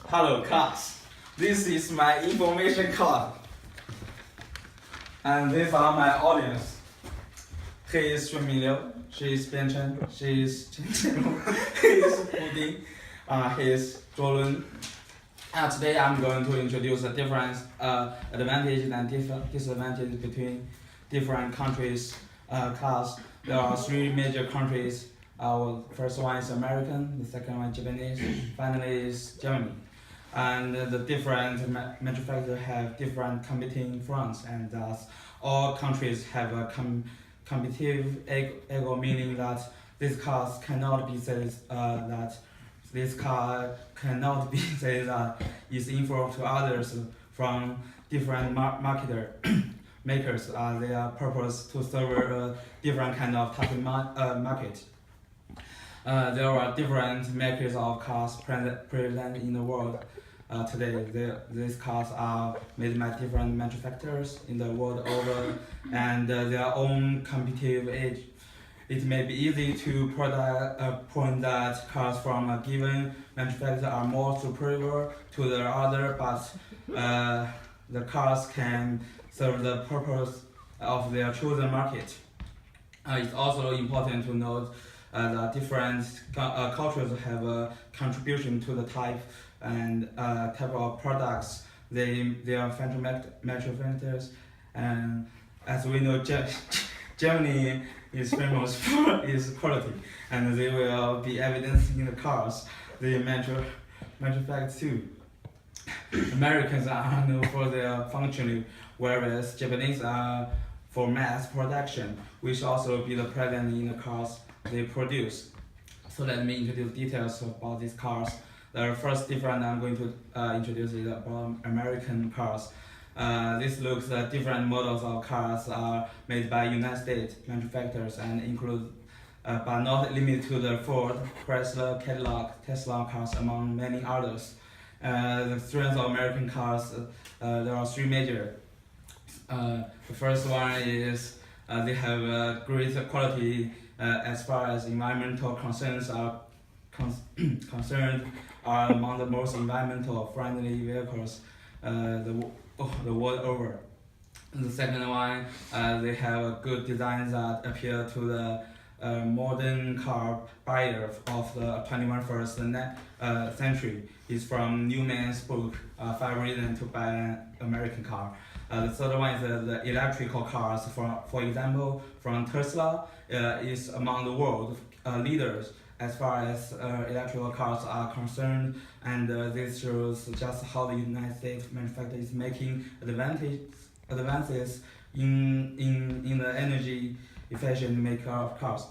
Hello class, this is my information card. And these are my audience. He is Xun Minliu, she is Bian Chen, she is Chen Qianru, he is Hu Ding, he is Zhuo Lun. Today I'm going to introduce the different advantages and disadvantages between different countries' cars. There are three major countries. First one is American, the second one Japanese, finally is Germany. And the different manufacturers have different competing fronts, and thus all countries have a competitive ego, meaning that these cars cannot be said that this car cannot be said that is inferior to others from different market makers. Their purpose to serve a different kind of target market. There are different makers of cars present in the world. Today, these cars are made by different manufacturers in the world over, and their own competitive edge. It may be easy to point that cars from a given manufacturer are more superior to the other, but the cars can serve the purpose of their chosen market. It's also important to note that different cultures have a contribution to the type of products they are manufacturers. And as we know, Germany is famous for its quality, and they will be evidenced in the cars they manufacture too. Americans are known for their functioning, whereas Japanese are for mass production, which also be the present in the cars they produce. So let me introduce details about these cars. The first difference I'm going to introduce is about American cars. This looks at different models of cars are made by United States manufacturers and include, but not limited to the Ford, Chrysler, Cadillac, Tesla cars, among many others. The strengths of American cars, there are three major. The first one is they have a great quality as far as environmental concerns are concerned, are among the most environmental friendly vehicles the world over. The second one, they have a good design that appeal to the modern car buyer of the 21st century. It's from Newman's book, 5 Reasons to Buy an American Car. The third one is the electrical cars. For example, from Tesla is among the world leaders as far as electrical cars are concerned, and this shows just how the United States manufacturer is making advances in the energy efficient maker of cars.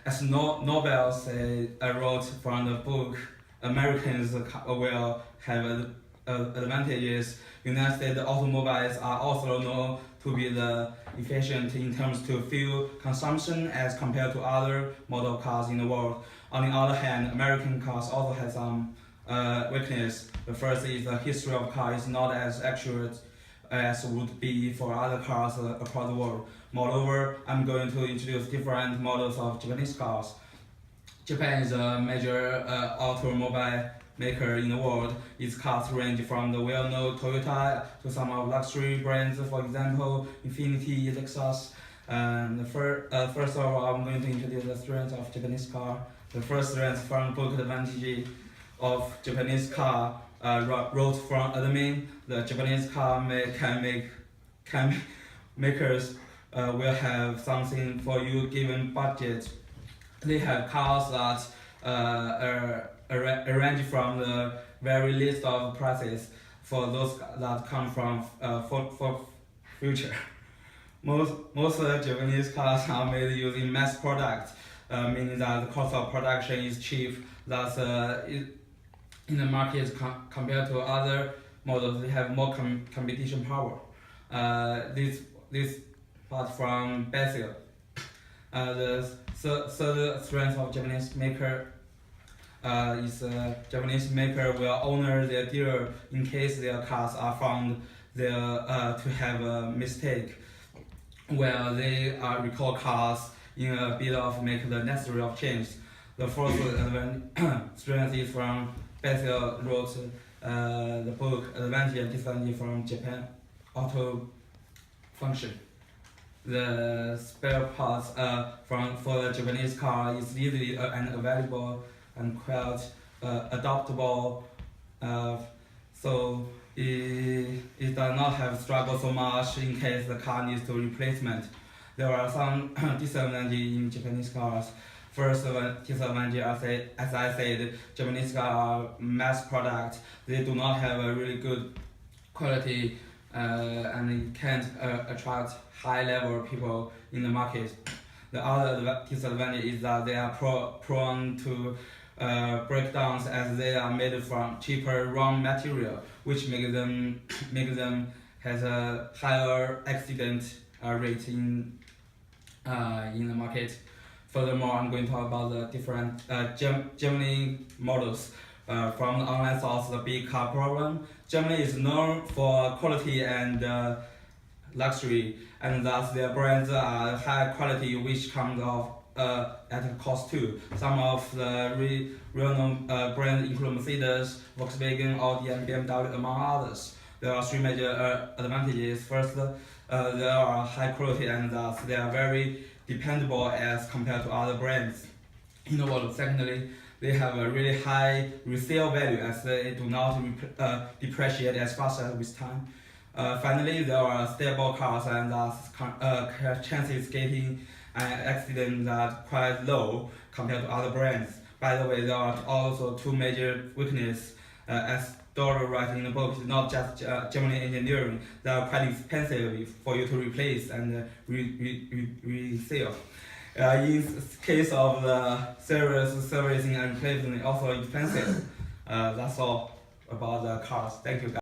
As Nobel said, I wrote from the book, Americans will have advantages. United States automobiles are also known to be the efficient in terms to fuel consumption as compared to other model cars in the world. On the other hand, American cars also have some weakness. The first is the history of car is not as accurate as would be for other cars across the world. Moreover, I'm going to introduce different models of Japanese cars. Japan is a major automobile maker in the world. Its cars range from the well-known Toyota to some of luxury brands, for example, Infiniti, Lexus. First of all, I'm going to introduce the strengths of Japanese car. The first strength from book advantage of Japanese car wrote from admin. The Japanese car makers will have something for you given budget. They have cars that range from the very least of prices for those that come from for future. Most Japanese cars are made using mass product, meaning that the cost of production is cheap. Thus, in the market compared to other models, they have more competition power. This part from Basil. The third strength of Japanese maker is Japanese maker will honor their dealer in case their cars are found there to have a mistake. Well, they recall cars in a bid of make the necessary of change. The first strength is from Bethel wrote the book Advantage and Disadvantage from Japan Auto Function. The spare parts for the Japanese car is easily and available and quite adaptable, so it does not have struggle so much in case the car needs to replacement. There are some disadvantages in Japanese cars. First disadvantage, as I said, Japanese cars are mass product. They do not have a really good quality and it can't attract high level people in the market. The other disadvantage is that they are prone to breakdowns as they are made from cheaper raw material, which makes them has a higher accident rate in the market. Furthermore, I'm going to talk about the different Germany models. From the online source, the big car problem. Germany is known for quality and luxury, and thus their brands are high quality, which comes off at a cost too. Some of the well-known brands include Mercedes, Volkswagen, Audi, and BMW, among others. There are three major advantages. First, they are high quality, and thus they are very dependable as compared to other brands in the world. Secondly, they have a really high resale value as they do not depreciate as fast as with time. Finally, there are stable cars and thus chances getting an accident that quite low compared to other brands. By the way, there are also two major weaknesses as Dora writes in the book. It's not just German engineering. They are quite expensive for you to replace and resell. In case of the servicing and replacement, also expensive. That's all about the cars. Thank you, guys.